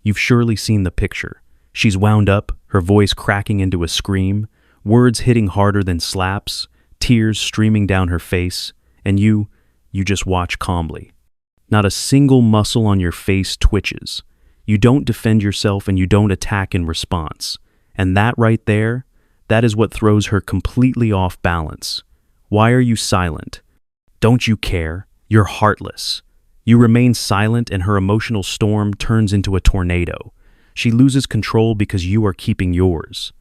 You've surely seen the picture. She's wound up, her voice cracking into a scream, words hitting harder than slaps, tears streaming down her face, and you just watch calmly. Not a single muscle on your face twitches. You don't defend yourself and you don't attack in response. And that right there, that is what throws her completely off balance. Why are you silent? Don't you care? You're heartless. You remain silent and her emotional storm turns into a tornado. She loses control because you are keeping yours.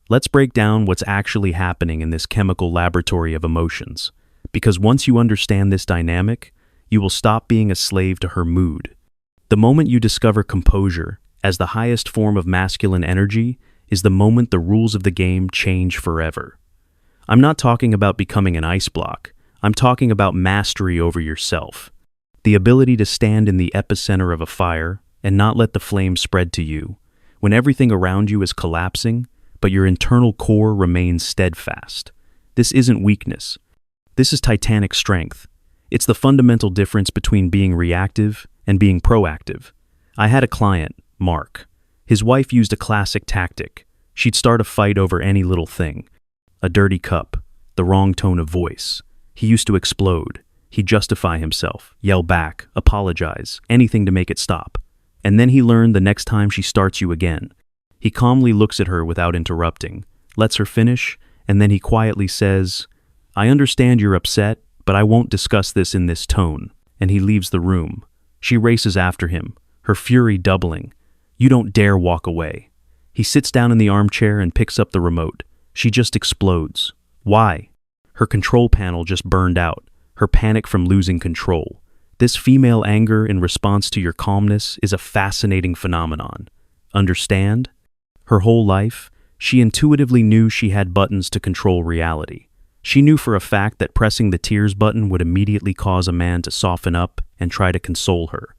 Let's break down what's actually happening in this chemical laboratory of emotions. Because once you understand this dynamic, you will stop being a slave to her mood. The moment you discover composure as the highest form of masculine energy is the moment the rules of the game change forever. I'm not talking about becoming an ice block. I'm talking about mastery over yourself. The ability to stand in the epicenter of a fire and not let the flame spread to you, when everything around you is collapsing, but your internal core remains steadfast. This isn't weakness. This is titanic strength. It's the fundamental difference between being reactive and being proactive. I had a client, Mark. His wife used a classic tactic. She'd start a fight over any little thing. A dirty cup, the wrong tone of voice. He used to explode. He'd justify himself, yell back, apologize, anything to make it stop. And then he learned the next time she starts you again. He calmly looks at her without interrupting, lets her finish, and then he quietly says, "I understand you're upset, but I won't discuss this in this tone." And he leaves the room. She races after him, her fury doubling. "You don't dare walk away." He sits down in the armchair and picks up the remote. She just explodes. Why? Her control panel just burned out. Her panic from losing control. This female anger in response to your calmness is a fascinating phenomenon. Understand? Her whole life, she intuitively knew she had buttons to control reality. She knew for a fact that pressing the tears button would immediately cause a man to soften up and try to console her.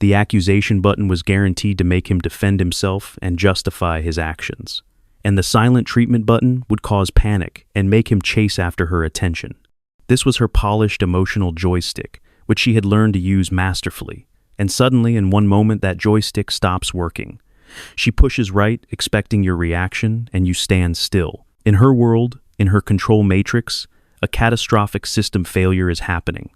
The accusation button was guaranteed to make him defend himself and justify his actions. And the silent treatment button would cause panic and make him chase after her attention. This was her polished emotional joystick, which she had learned to use masterfully. And suddenly, in one moment, that joystick stops working. She pushes right, expecting your reaction, and you stand still. In her world, in her control matrix, a catastrophic system failure is happening.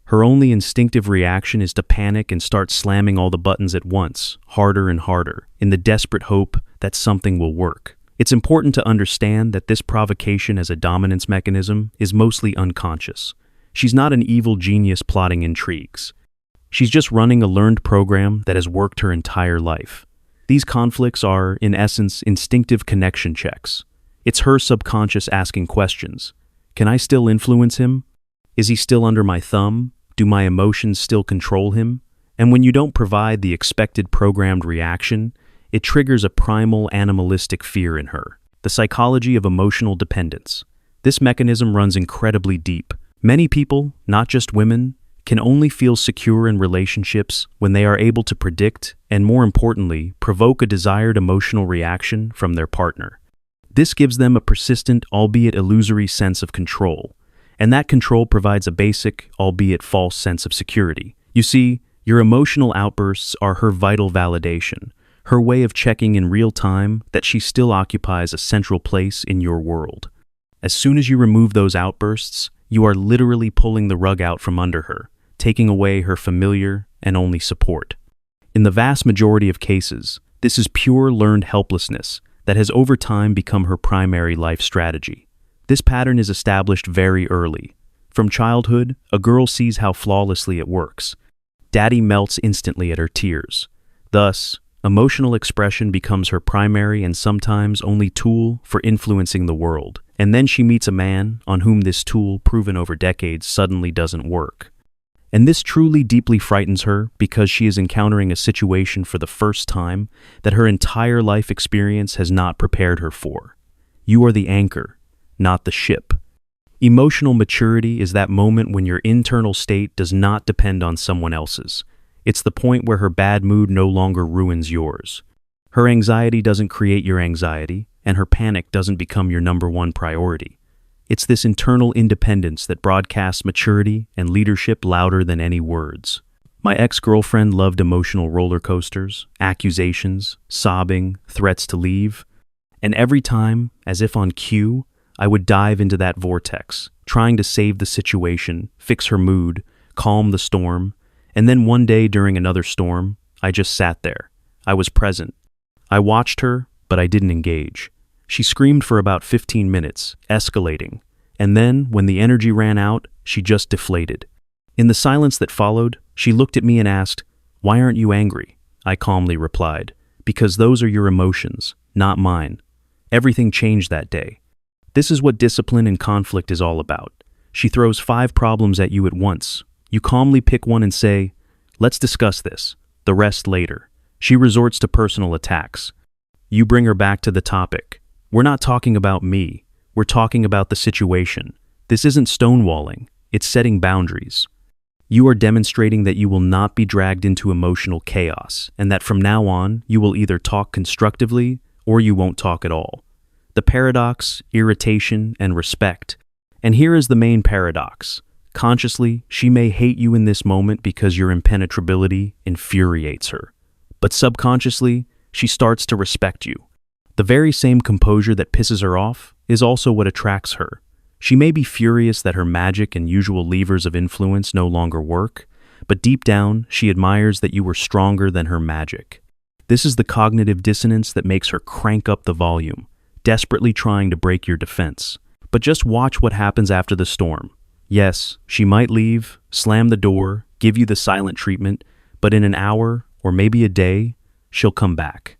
Her only instinctive reaction is to panic and start slamming all the buttons at once, harder and harder, in the desperate hope that something will work. It's important to understand that this provocation as a dominance mechanism is mostly unconscious. She's not an evil genius plotting intrigues. She's just running a learned program that has worked her entire life. These conflicts are, in essence, instinctive connection checks. It's her subconscious asking questions. Can I still influence him? Is he still under my thumb? Do my emotions still control him? And when you don't provide the expected programmed reaction, it triggers a primal animalistic fear in her, the psychology of emotional dependence. This mechanism runs incredibly deep. Many people, not just women, can only feel secure in relationships when they are able to predict and, more importantly, provoke a desired emotional reaction from their partner. This gives them a persistent, albeit illusory sense of control, and that control provides a basic, albeit false sense of security. You see, your emotional outbursts are her vital validation, her way of checking in real time that she still occupies a central place in your world. As soon as you remove those outbursts, you are literally pulling the rug out from under her, taking away her familiar and only support. In the vast majority of cases, this is pure learned helplessness that has over time become her primary life strategy. This pattern is established very early. From childhood, a girl sees how flawlessly it works. Daddy melts instantly at her tears. Thus, emotional expression becomes her primary and sometimes only tool for influencing the world. And then she meets a man on whom this tool, proven over decades, suddenly doesn't work. And this truly deeply frightens her because she is encountering a situation for the first time that her entire life experience has not prepared her for. You are the anchor, not the ship. Emotional maturity is that moment when your internal state does not depend on someone else's. It's the point where her bad mood no longer ruins yours. Her anxiety doesn't create your anxiety, and her panic doesn't become your number one priority. It's this internal independence that broadcasts maturity and leadership louder than any words. My ex-girlfriend loved emotional roller coasters, accusations, sobbing, threats to leave. And every time, as if on cue, I would dive into that vortex, trying to save the situation, fix her mood, calm the storm. And then one day during another storm, I just sat there. I was present. I watched her, but I didn't engage. She screamed for about 15 minutes, escalating. And then, when the energy ran out, she just deflated. In the silence that followed, she looked at me and asked, "Why aren't you angry?" I calmly replied, "Because those are your emotions, not mine." Everything changed that day. This is what discipline and conflict is all about. She throws 5 problems at you at once. You calmly pick one and say, "Let's discuss this. The rest later." She resorts to personal attacks. You bring her back to the topic. "We're not talking about me. We're talking about the situation. This isn't stonewalling. It's setting boundaries." You are demonstrating that you will not be dragged into emotional chaos, and that from now on, you will either talk constructively or you won't talk at all. The paradox, irritation, and respect. And here is the main paradox. Consciously, she may hate you in this moment because your impenetrability infuriates her. But subconsciously, she starts to respect you. The very same composure that pisses her off is also what attracts her. She may be furious that her magic and usual levers of influence no longer work, but deep down, she admires that you were stronger than her magic. This is the cognitive dissonance that makes her crank up the volume, desperately trying to break your defense. But just watch what happens after the storm. Yes, she might leave, slam the door, give you the silent treatment, but in an hour, or maybe a day, she'll come back.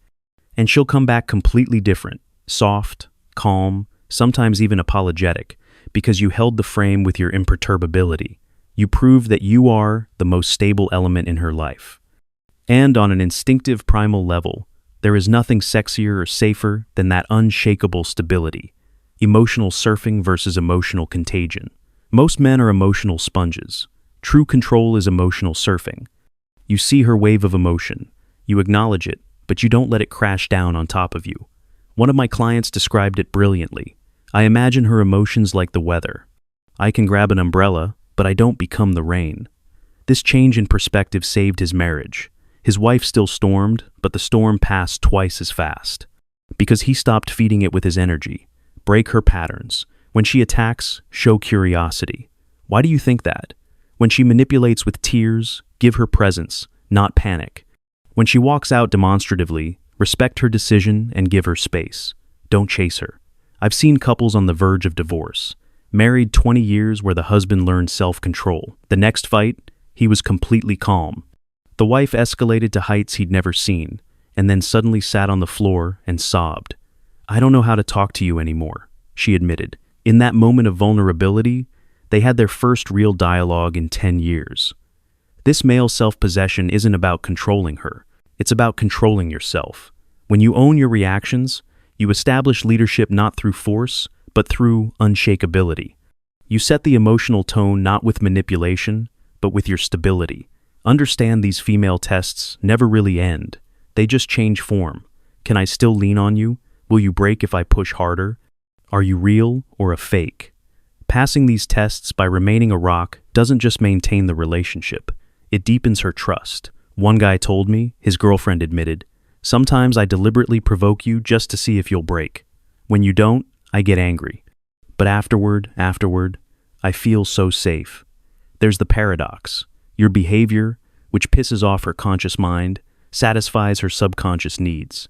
And she'll come back completely different, soft, calm, sometimes even apologetic, because you held the frame with your imperturbability. You proved that you are the most stable element in her life. And on an instinctive primal level, there is nothing sexier or safer than that unshakable stability. Emotional surfing versus emotional contagion. Most men are emotional sponges. True control is emotional surfing. You see her wave of emotion. You acknowledge it, but you don't let it crash down on top of you. One of my clients described it brilliantly. "I imagine her emotions like the weather. I can grab an umbrella, but I don't become the rain." This change in perspective saved his marriage. His wife still stormed, but the storm passed twice as fast. Because he stopped feeding it with his energy. Break her patterns. When she attacks, show curiosity. Why do you think that? When she manipulates with tears, give her presence, not panic. When she walks out demonstratively, respect her decision and give her space. Don't chase her. I've seen couples on the verge of divorce, married 20 years where the husband learned self-control. The next fight, he was completely calm. The wife escalated to heights he'd never seen, and then suddenly sat on the floor and sobbed. "I don't know how to talk to you anymore," she admitted. In that moment of vulnerability, they had their first real dialogue in 10 years. This male self-possession isn't about controlling her. It's about controlling yourself. When you own your reactions, you establish leadership not through force, but through unshakability. You set the emotional tone not with manipulation, but with your stability. Understand these female tests never really end. They just change form. Can I still lean on you? Will you break if I push harder? Are you real or a fake? Passing these tests by remaining a rock doesn't just maintain the relationship. It deepens her trust. One guy told me, his girlfriend admitted, "Sometimes I deliberately provoke you just to see if you'll break. When you don't, I get angry. But afterward, I feel so safe." There's the paradox. Your behavior, which pisses off her conscious mind, satisfies her subconscious needs.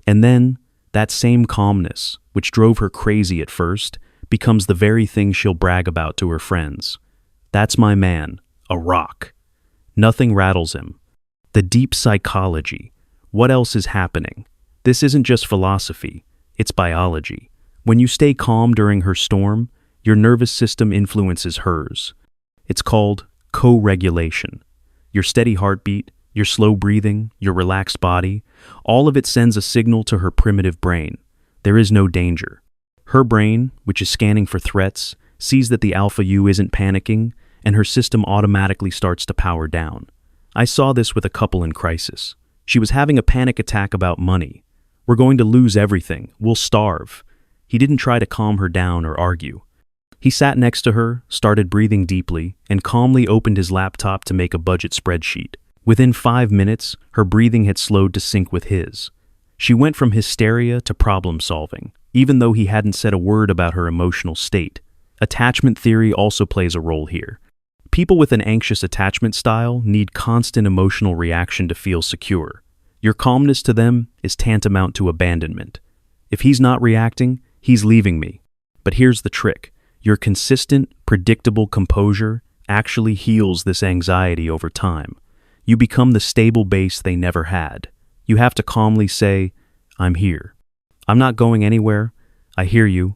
And then, that same calmness, which drove her crazy at first, becomes the very thing she'll brag about to her friends. "That's my man, a rock." Nothing rattles him. The deep psychology. What else is happening? This isn't just philosophy, it's biology. When you stay calm during her storm, your nervous system influences hers. It's called co-regulation. Your steady heartbeat, your slow breathing, your relaxed body, all of it sends a signal to her primitive brain. There is no danger. Her brain, which is scanning for threats, sees that the alpha you isn't panicking, and her system automatically starts to power down. I saw this with a couple in crisis. She was having a panic attack about money. "We're going to lose everything. We'll starve." He didn't try to calm her down or argue. He sat next to her, started breathing deeply, and calmly opened his laptop to make a budget spreadsheet. Within 5 minutes, her breathing had slowed to sync with his. She went from hysteria to problem solving, even though he hadn't said a word about her emotional state. Attachment theory also plays a role here. People with an anxious attachment style need constant emotional reaction to feel secure. Your calmness to them is tantamount to abandonment. If he's not reacting, he's leaving me. But here's the trick. Your consistent, predictable composure actually heals this anxiety over time. You become the stable base they never had. You have to calmly say, "I'm here. I'm not going anywhere. I hear you."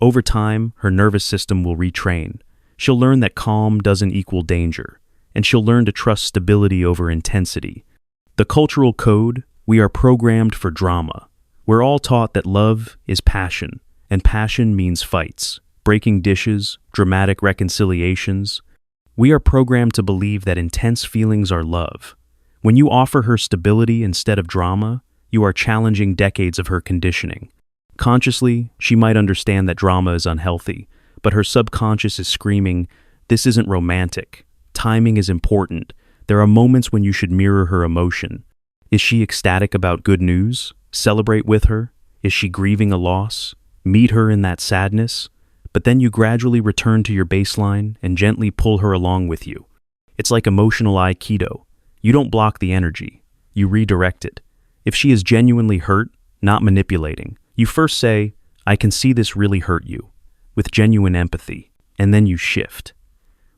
Over time, her nervous system will retrain. She'll learn that calm doesn't equal danger, and she'll learn to trust stability over intensity. The cultural code, we are programmed for drama. We're all taught that love is passion, and passion means fights, breaking dishes, dramatic reconciliations. We are programmed to believe that intense feelings are love. When you offer her stability instead of drama, you are challenging decades of her conditioning. Consciously, she might understand that drama is unhealthy, but her subconscious is screaming, "This isn't romantic. Timing is important. There are moments when you should mirror her emotion." Is she ecstatic about good news? Celebrate with her. Is she grieving a loss? Meet her in that sadness. But then you gradually return to your baseline and gently pull her along with you. It's like emotional Aikido. You don't block the energy. You redirect it. If she is genuinely hurt, not manipulating, you first say, "I can see this really hurt you," with genuine empathy, and then you shift.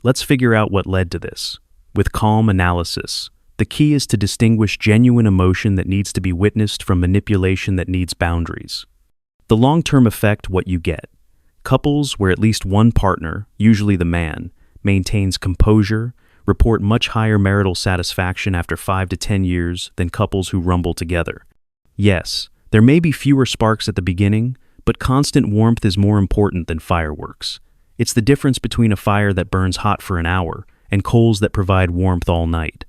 Let's figure out what led to this. With calm analysis, the key is to distinguish genuine emotion that needs to be witnessed from manipulation that needs boundaries. The long-term effect, what you get. Couples where at least one partner, usually the man, maintains composure, report much higher marital satisfaction after 5 to 10 years than couples who rumble together. Yes, there may be fewer sparks at the beginning, but constant warmth is more important than fireworks. It's the difference between a fire that burns hot for an hour and coals that provide warmth all night.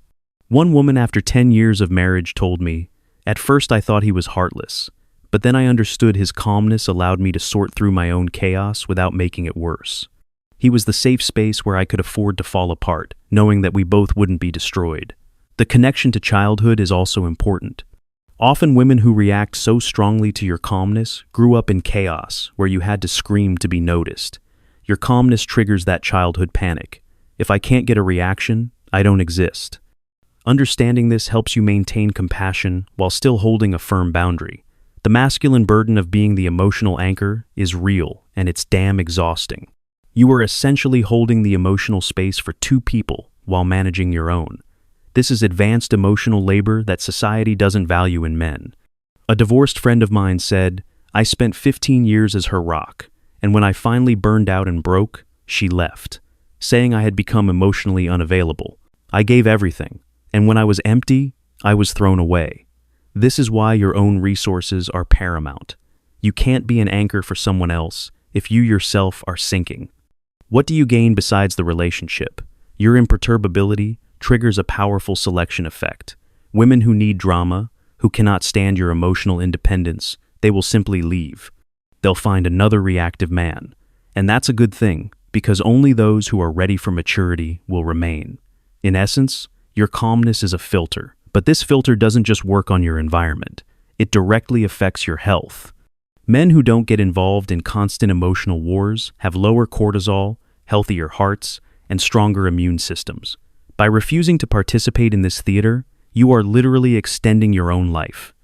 One woman after 10 years of marriage told me, "At first I thought he was heartless, but then I understood his calmness allowed me to sort through my own chaos without making it worse. He was the safe space where I could afford to fall apart, knowing that we both wouldn't be destroyed." The connection to childhood is also important. Often women who react so strongly to your calmness grew up in chaos, where you had to scream to be noticed. Your calmness triggers that childhood panic. If I can't get a reaction, I don't exist. Understanding this helps you maintain compassion while still holding a firm boundary. The masculine burden of being the emotional anchor is real, and it's damn exhausting. You are essentially holding the emotional space for two people while managing your own. This is advanced emotional labor that society doesn't value in men. A divorced friend of mine said, "I spent 15 years as her rock, and when I finally burned out and broke, she left, saying I had become emotionally unavailable. I gave everything, and when I was empty, I was thrown away." This is why your own resources are paramount. You can't be an anchor for someone else if you yourself are sinking. What do you gain besides the relationship? Your imperturbability triggers a powerful selection effect. Women who need drama, who cannot stand your emotional independence, they will simply leave. They'll find another reactive man. And that's a good thing, because only those who are ready for maturity will remain. In essence, your calmness is a filter, but this filter doesn't just work on your environment. It directly affects your health. Men who don't get involved in constant emotional wars have lower cortisol, healthier hearts, and stronger immune systems. By refusing to participate in this theater, you are literally extending your own life.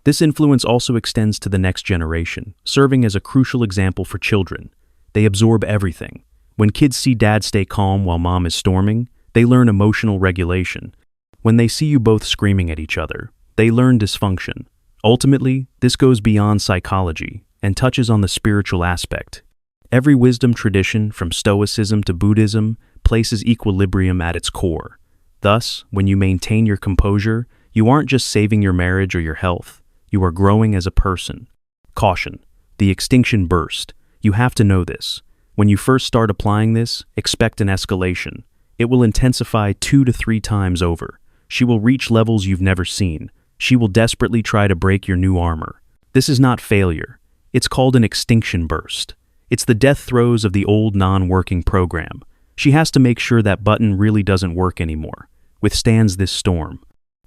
This influence also extends to the next generation, serving as a crucial example for children. They absorb everything. When kids see dad stay calm while mom is storming, they learn emotional regulation. When they see you both screaming at each other, they learn dysfunction. Ultimately, this goes beyond psychology and touches on the spiritual aspect. Every wisdom tradition, from Stoicism to Buddhism, places equilibrium at its core. Thus, when you maintain your composure, you aren't just saving your marriage or your health. You are growing as a person. Caution: the extinction burst. You have to know this. When you first start applying this, expect an escalation. It will intensify 2 to 3 times over. She will reach levels you've never seen. She will desperately try to break your new armor. This is not failure. It's called an extinction burst. It's the death throes of the old non-working program. She has to make sure that button really doesn't work anymore. Withstands this storm.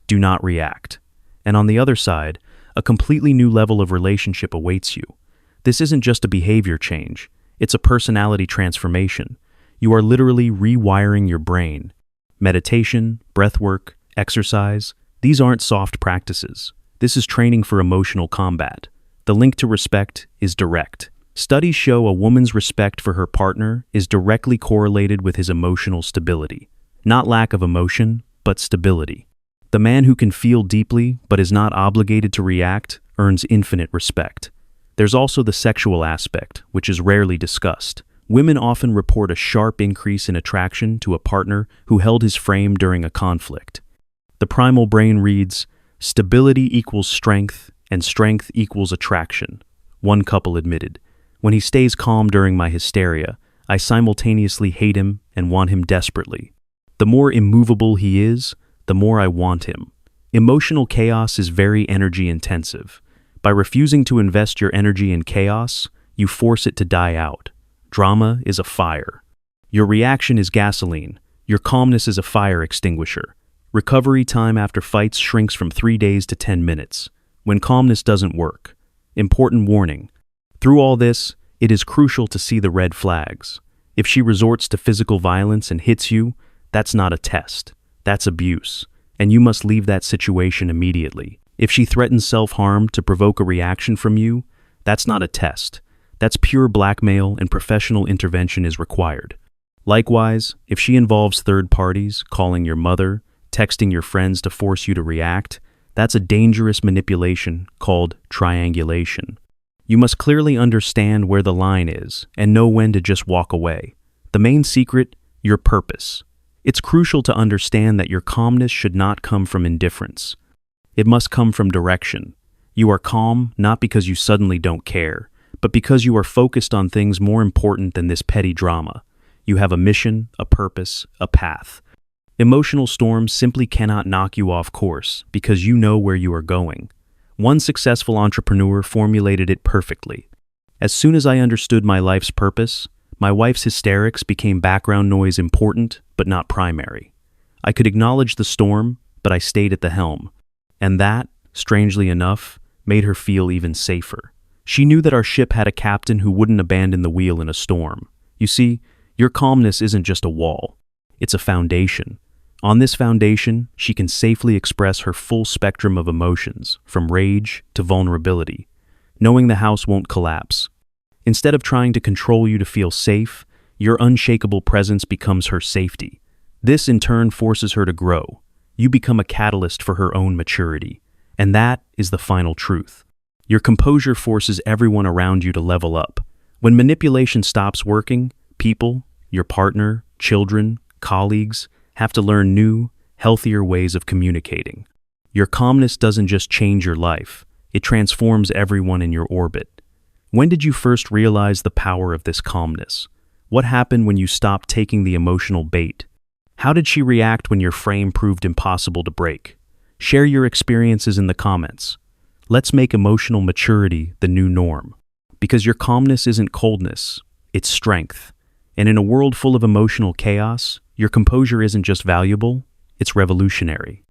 Do not react. And on the other side, a completely new level of relationship awaits you. This isn't just a behavior change. It's a personality transformation. You are literally rewiring your brain. Meditation, breathwork, exercise, these aren't soft practices. This is training for emotional combat. The link to respect is direct. Studies show a woman's respect for her partner is directly correlated with his emotional stability. Not lack of emotion, but stability. The man who can feel deeply but is not obligated to react earns infinite respect. There's also the sexual aspect, which is rarely discussed. Women often report a sharp increase in attraction to a partner who held his frame during a conflict. The primal brain reads, "Stability equals strength, and strength equals attraction," one couple admitted. "When he stays calm during my hysteria, I simultaneously hate him and want him desperately. The more immovable he is, the more I want him." Emotional chaos is very energy intensive. By refusing to invest your energy in chaos, you force it to die out. Drama is a fire. Your reaction is gasoline. Your calmness is a fire extinguisher. Recovery time after fights shrinks from 3 days to 10 minutes. When calmness doesn't work. Important warning. Through all this, it is crucial to see the red flags. If she resorts to physical violence and hits you, that's not a test. That's abuse. And you must leave that situation immediately. If she threatens self-harm to provoke a reaction from you, that's not a test. That's pure blackmail, and professional intervention is required. Likewise, if she involves third parties, calling your mother, texting your friends to force you to react, that's a dangerous manipulation called triangulation. You must clearly understand where the line is and know when to just walk away. The main secret, your purpose. It's crucial to understand that your calmness should not come from indifference. It must come from direction. You are calm not because you suddenly don't care, but because you are focused on things more important than this petty drama. You have a mission, a purpose, a path. Emotional storms simply cannot knock you off course because you know where you are going. One successful entrepreneur formulated it perfectly. "As soon as I understood my life's purpose, my wife's hysterics became background noise, important but not primary. I could acknowledge the storm, but I stayed at the helm. And that, strangely enough, made her feel even safer. She knew that our ship had a captain who wouldn't abandon the wheel in a storm. You see, your calmness isn't just a wall. It's a foundation. On this foundation, she can safely express her full spectrum of emotions, from rage to vulnerability, knowing the house won't collapse. Instead of trying to control you to feel safe, your unshakable presence becomes her safety. This, in turn, forces her to grow. You become a catalyst for her own maturity. And that is the final truth. Your composure forces everyone around you to level up. When manipulation stops working, people, your partner, children, colleagues, have to learn new, healthier ways of communicating. Your calmness doesn't just change your life, it transforms everyone in your orbit. When did you first realize the power of this calmness? What happened when you stopped taking the emotional bait? How did she react when your frame proved impossible to break? Share your experiences in the comments. Let's make emotional maturity the new norm. Because your calmness isn't coldness, it's strength. And in a world full of emotional chaos, your composure isn't just valuable, it's revolutionary.